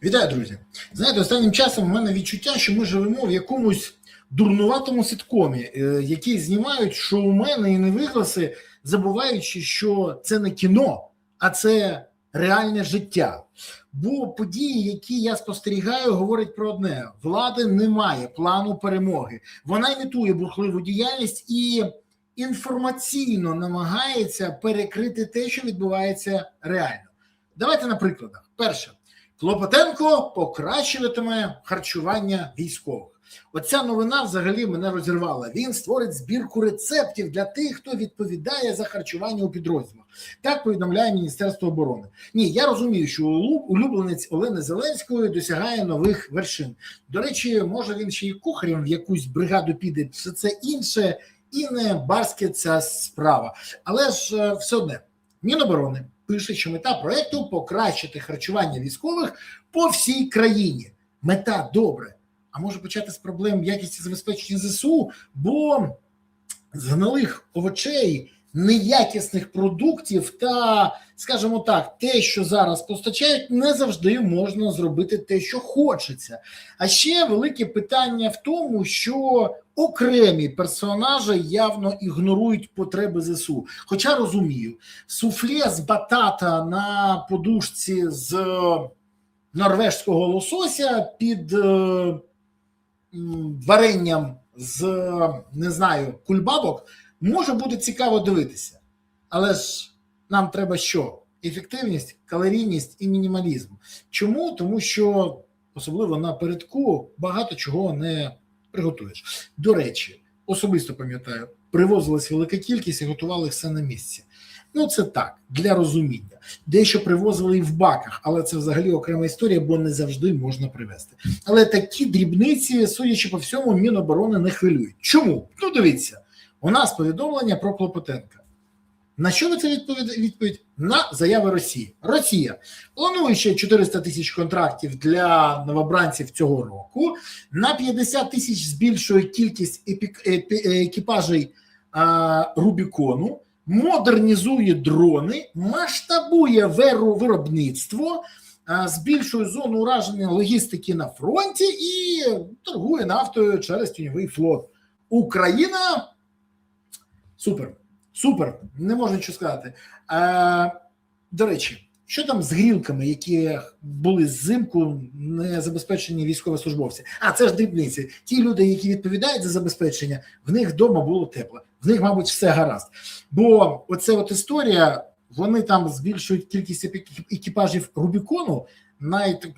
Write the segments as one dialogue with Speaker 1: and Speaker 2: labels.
Speaker 1: Вітаю, друзі! Знаєте, останнім часом в мене відчуття, що ми живемо в якомусь дурнуватому ситкомі, який знімають шоумени і невигласи, забуваючи, що це не кіно, а це реальне життя. Бо події, які я спостерігаю, говорять про одне: влади немає плану перемоги. Вона імітує бурхливу діяльність і інформаційно намагається перекрити те, що відбувається реально. Давайте на прикладах. Перше. Клопотенко покращуватиме харчування військових. Оця новина взагалі мене розірвала. Він створить збірку рецептів для тих, хто відповідає за харчування у підрозділах. Так повідомляє Міністерство оборони. Ні, я розумію, що улюбленець Олени Зеленської досягає нових вершин. До речі, може він ще й кухарем в якусь бригаду піде, все це інше і не барська ця справа. Але ж все одне, Міноборони пише, що мета проєкту – покращити харчування військових по всій країні. Мета добре. А може почати з проблем якісті забезпечення ЗСУ, бо з гнилих овочей, неякісних продуктів та, скажімо так, те, що зараз постачають, не завжди можна зробити те, що хочеться. А ще велике питання в тому, що окремі персонажі явно ігнорують потреби ЗСУ. Хоча розумію, суфле з батата на подушці з норвежського лосося під варенням з, не знаю, кульбабок може бути цікаво дивитися. Але ж нам треба що? Ефективність, калорійність і мінімалізм. Чому? Тому що, особливо напередку, багато чого не приготуєш. До речі, особисто пам'ятаю, привозилась велика кількість і готували все на місці. Ну, це так, для розуміння. Дещо привозили і в баках, але це взагалі окрема історія, бо не завжди можна привезти. Але такі дрібниці, судячи по всьому, Міноборони не хвилюють. Чому? Ну, дивіться, у нас повідомлення про Клопотенка. На що ви це відповідь? На заяви Росії. Росія планує ще 400 тисяч контрактів для новобранців цього року, на 50 тисяч збільшує кількість екіпажей Рубікону, модернізує дрони, масштабує виробництво, збільшує зону ураження логістики на фронті і торгує нафтою через тіньовий флот. Україна супер. Супер, не можна нічого сказати. До речі, що там з грілками, які були взимку не забезпечені військовослужбовці? Це ж дрібниці. Ті люди, які відповідають за забезпечення, в них вдома було тепло. В них, мабуть, все гаразд. Бо оця от історія, вони там збільшують кількість екіпажів Рубікону,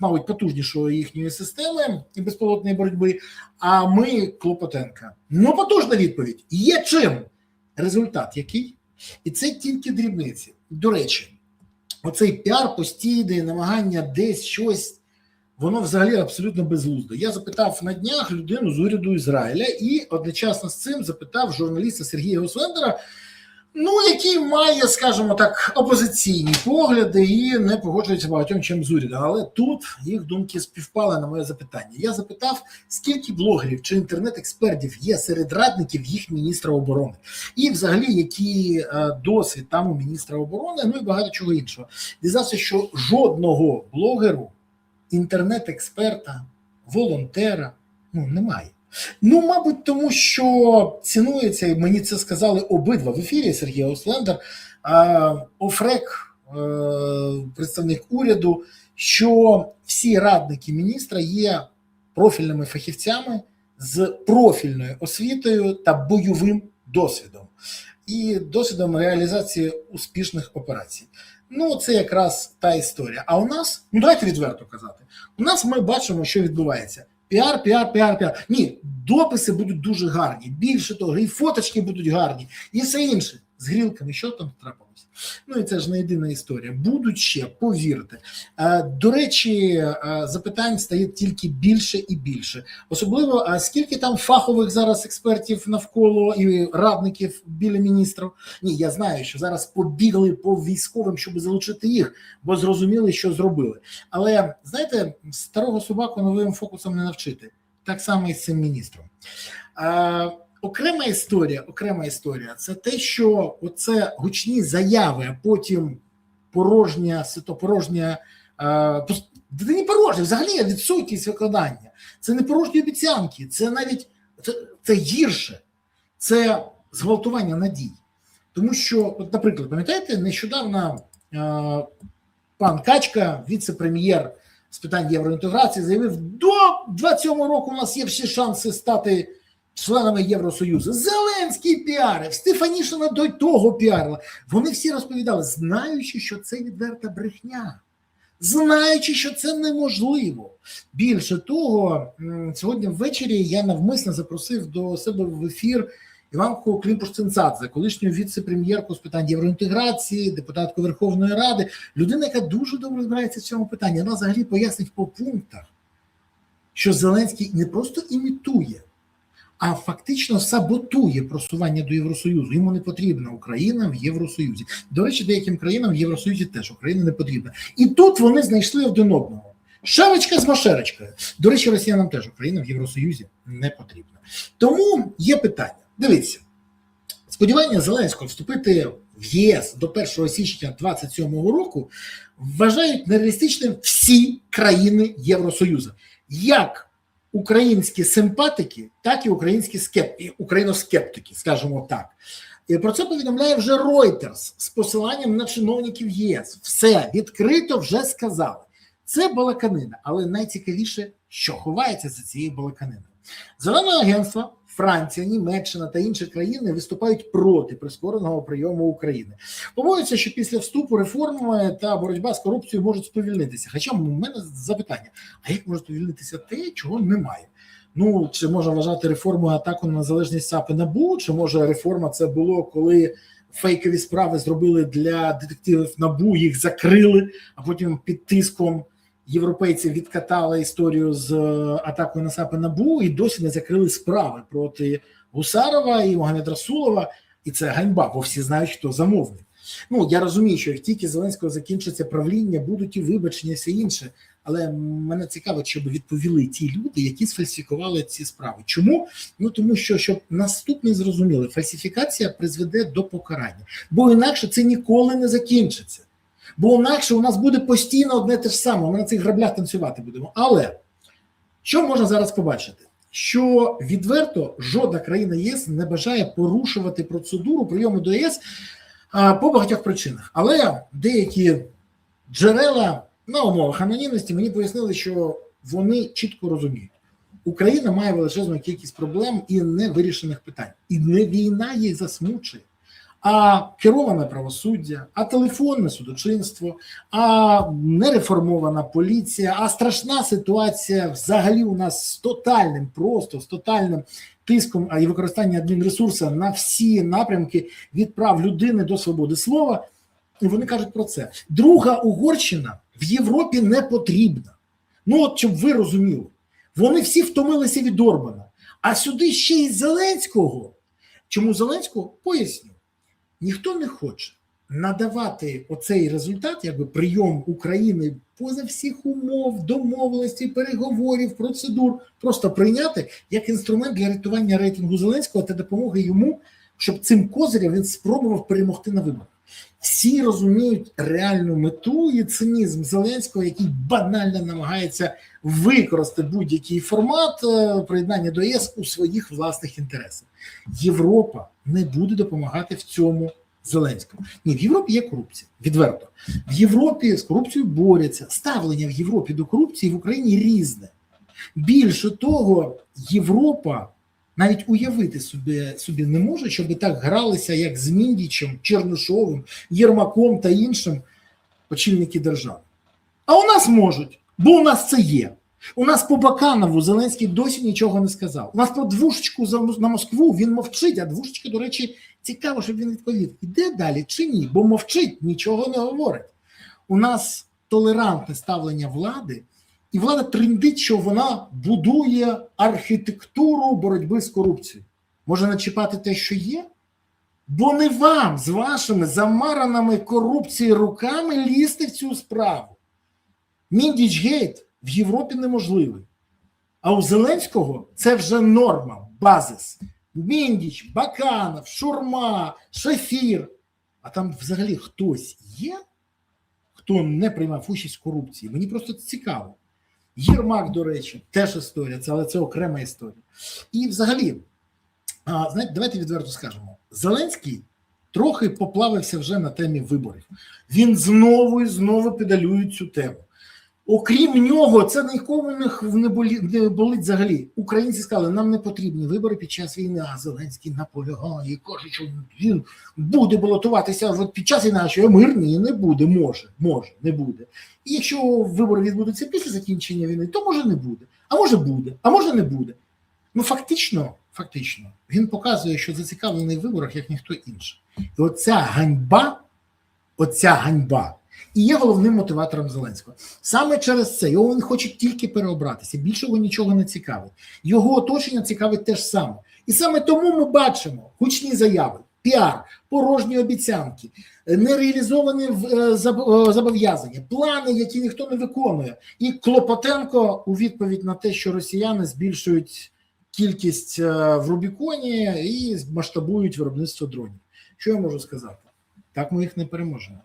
Speaker 1: мабуть, потужнішої їхньої системи і безпілотної боротьби, а ми Клопотенка. Ну, потужна відповідь. Є чим. Результат який? І це тільки дрібниці. До речі, оцей піар постійний, намагання десь щось, воно взагалі абсолютно безглуздо. Я запитав на днях людину з уряду Ізраїля і одночасно з цим запитав журналіста Сергія Гослендера, який має, скажімо так, опозиційні погляди і не погоджується багатьом чим з урядом. Але тут їх думки співпали на моє запитання. Я запитав, скільки блогерів чи інтернет-експертів є серед радників їх міністра оборони. І взагалі, який досвід там у міністра оборони, і багато чого іншого. Дізнався, що жодного блогеру, інтернет-експерта, волонтера, немає. Мабуть, тому що цінується, і мені це сказали обидва в ефірі, Сергій Ослендер, Офрек, представник уряду, що всі радники міністра є профільними фахівцями з профільною освітою та бойовим досвідом. І досвідом реалізації успішних операцій. Це якраз та історія. А у нас, давайте відверто казати, у нас ми бачимо, що відбувається. Піар. Ні, дописи будуть дуже гарні. Більше того, і фоточки будуть гарні. І все інше. З грілками, що там трапилося? І це ж не єдина історія. Будуть ще, повірте. До речі, запитань стає тільки більше і більше. Особливо, скільки там фахових зараз експертів навколо і радників біля міністрів? Ні, я знаю, що зараз побігли по військовим, щоб залучити їх, бо зрозуміли, що зробили. Але, знаєте, старого собаку новим фокусом не навчити. Так само і з цим міністром. Окрема історія – це те, що оце гучні заяви, а потім порожня Це не порожні, взагалі відсутність виконання. Це не порожні обіцянки, це навіть це гірше. Це зґвалтування надій. Тому що, от, наприклад, пам'ятаєте, нещодавно пан Качка, віце-прем'єр з питань євроінтеграції, заявив, до 27-го року у нас є всі шанси стати членами Євросоюзу. Зеленський піарив, Стефанішина до того піарила. Вони всі розповідали, знаючи, що це відверта брехня. Знаючи, що це неможливо. Більше того, сьогодні ввечері я навмисно запросив до себе в ефір Іванку Климпуш-Цинцадзе, колишню віце-прем'єрку з питань євроінтеграції, депутатку Верховної Ради, людина, яка дуже добре розбирається в цьому питанні. Вона взагалі пояснить по пунктах, що Зеленський не просто імітує, а фактично саботує просування до Євросоюзу. Йому не потрібна Україна в Євросоюзі. До речі, деяким країнам в Євросоюзі теж Україна не потрібна. І тут вони знайшли один одного. Шарочка з машерочкою. До речі, росіянам теж Україна в Євросоюзі не потрібна. Тому є питання. Дивіться, сподівання Зеленського вступити в ЄС до 1 січня 2027 року вважають нереалістичним всі країни Євросоюзу. Як українські симпатики, так і україноскептики, скажімо так. І про це повідомляє вже Reuters з посиланням на чиновників ЄС. Все, відкрито вже сказали. Це балаканина, але найцікавіше, що ховається за цією балаканиною. Зелене агентство, Франція, Німеччина та інші країни виступають проти прискореного прийому України. Побоюються, що після вступу реформи та боротьба з корупцією можуть сповільнитися. Хоча в мене запитання, а як може сповільнитися те, чого немає? Ну, чи можна вважати реформу атаку на незалежність САП і НАБУ, чи може реформа це було, коли фейкові справи зробили для детективів НАБУ, їх закрили, а потім під тиском європейці відкатали історію з атакою на САП і НАБУ і досі не закрили справи проти Гусарова і Магомеда Расулова, і це ганьба, бо всі знають, хто замовник. Ну, я розумію, що як тільки Зеленського закінчиться правління, будуть і вибачення, і все інше, але мене цікавить, щоб відповіли ті люди, які сфальсифікували ці справи. Чому? Ну, тому що, щоб наступне зрозуміли, фальсифікація призведе до покарання, бо інакше це ніколи не закінчиться. Бо інакше у нас буде постійно одне те ж саме, ми на цих граблях танцювати будемо. Але що можна зараз побачити? Що відверто жодна країна ЄС не бажає порушувати процедуру прийому до ЄС по багатьох причинах. Але деякі джерела на умовах анонімності мені пояснили, що вони чітко розуміють. Україна має величезну кількість проблем і невирішених питань. І не війна їх засмучує, а кероване правосуддя, а телефонне судочинство, а нереформована поліція, а страшна ситуація взагалі у нас з тотальним, просто з тотальним тиском і використання адмінресурсу на всі напрямки від прав людини до свободи слова. І вони кажуть про це. Друга Угорщина в Європі не потрібна. Ну от, щоб ви розуміли. Вони всі втомилися від Орбана. А сюди ще й Зеленського. Чому Зеленського? Поясню. Ніхто не хоче надавати оцей результат, якби прийом України поза всіх умов, домовленостей, переговорів, процедур, просто прийняти як інструмент для рятування рейтингу Зеленського та допомоги йому, щоб цим козирем він спробував перемогти на виборах. Всі розуміють реальну мету і цинізм Зеленського, який банально намагається використати будь-який формат приєднання до ЄС у своїх власних інтересах. Європа не буде допомагати в цьому Зеленському. Ні, в Європі є корупція, відверто. В Європі з корупцією борються. Ставлення в Європі до корупції в Україні різне. Більше того, Європа навіть уявити собі не може, щоб так гралися, як з Міндічем, Чернишовим, Єрмаком та іншим очільники держави. А у нас можуть, бо у нас це є. У нас по Баканову Зеленський досі нічого не сказав. У нас про Двушечку на Москву він мовчить, а Двушечка, до речі, цікаво, щоб він відповів, іде далі чи ні, бо мовчить, нічого не говорить. У нас толерантне ставлення влади, і влада трендить, що вона будує архітектуру боротьби з корупцією. Може начіпати те, що є? Бо не вам з вашими замараними корупцією руками лізти в цю справу. Міндічгейт в Європі неможливий. А у Зеленського це вже норма, базис. Міндіч, Баканов, Шурма, Шафір. А там взагалі хтось є? хто не приймав участь в корупції. Мені просто цікаво. Єрмак, до речі, теж історія, але це окрема історія. І взагалі, знаєте, давайте відверто скажемо, Зеленський трохи поплавився вже на темі виборів. Він знову і знову педалює цю тему. Окрім нього, це нікому не болить взагалі. Українці сказали, нам не потрібні вибори під час війни, а Зеленський наполягає, каже, що він буде балотуватися під час війни, а що мир ні, не буде, може, не буде. І якщо вибори відбудуться після закінчення війни, то може не буде, а може не буде. Ну фактично, він показує, що зацікавлений в виборах, як ніхто інший. І оця ганьба, і є головним мотиватором Зеленського. Саме через це його він хоче тільки переобратися, більше його нічого не цікавить. Його оточення цікавить те ж саме. І саме тому ми бачимо гучні заяви, піар, порожні обіцянки, нереалізовані зобов'язання, плани, які ніхто не виконує. І Клопотенко у відповідь на те, що росіяни збільшують кількість в Рубіконі і масштабують виробництво дронів. Що я можу сказати? Так ми їх не переможемо.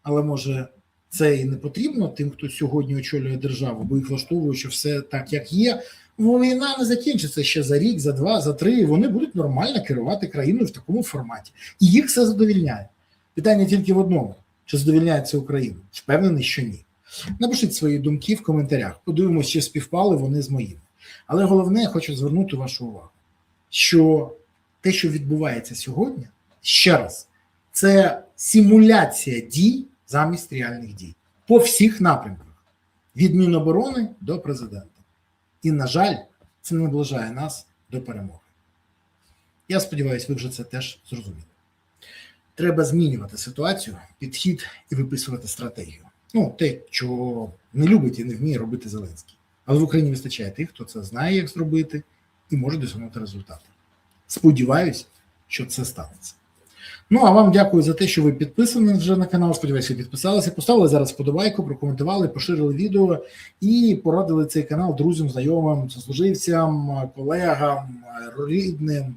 Speaker 1: Але може це і не потрібно тим, хто сьогодні очолює державу, бо їх влаштовує, що все так, як є. Війна не закінчиться ще за рік, за два, за три, і вони будуть нормально керувати країною в такому форматі. І їх все задовільняє. Питання тільки в одному. Чи задовільняє це Україну? Впевнений, що ні. Напишіть свої думки в коментарях. Подивимося, чи співпали вони з моїми. Але головне, я хочу звернути вашу увагу, що те, що відбувається сьогодні, ще раз, це симуляція дій замість реальних дій. По всіх напрямках. Від Міноборони до президента. І, на жаль, це не наближає нас до перемоги. Я сподіваюся, ви вже це теж зрозуміли. Треба змінювати ситуацію, підхід і виписувати стратегію. Ну, те, чого не любить і не вміє робити Зеленський. Але в Україні вистачає тих, хто це знає, як зробити, і може досягнути результату. Сподіваюсь, що це станеться. Ну, а вам дякую за те, що ви підписані вже на канал. Сподіваюся, ви підписалися. Поставили зараз вподобайку, прокоментували, поширили відео і порадили цей канал друзям, знайомим, сослуживцям, колегам, рідним.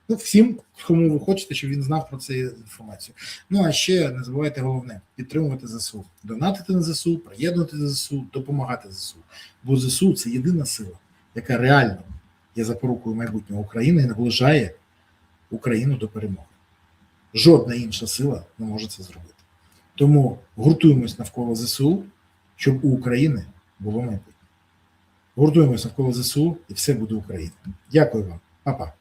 Speaker 1: Ну, всім, кому ви хочете, щоб він знав про цю інформацію. Ну, а ще не забувайте головне – підтримувати ЗСУ. Донатити на ЗСУ, приєднувати до ЗСУ, допомагати ЗСУ. Бо ЗСУ – це єдина сила, яка реально є запорукою майбутнього України і наближає Україну до перемоги. Жодна інша сила не може це зробити. Тому гуртуємось навколо ЗСУ, щоб у України було майбутнє. Гуртуємось навколо ЗСУ і все буде Україна. Дякую вам. Па-па.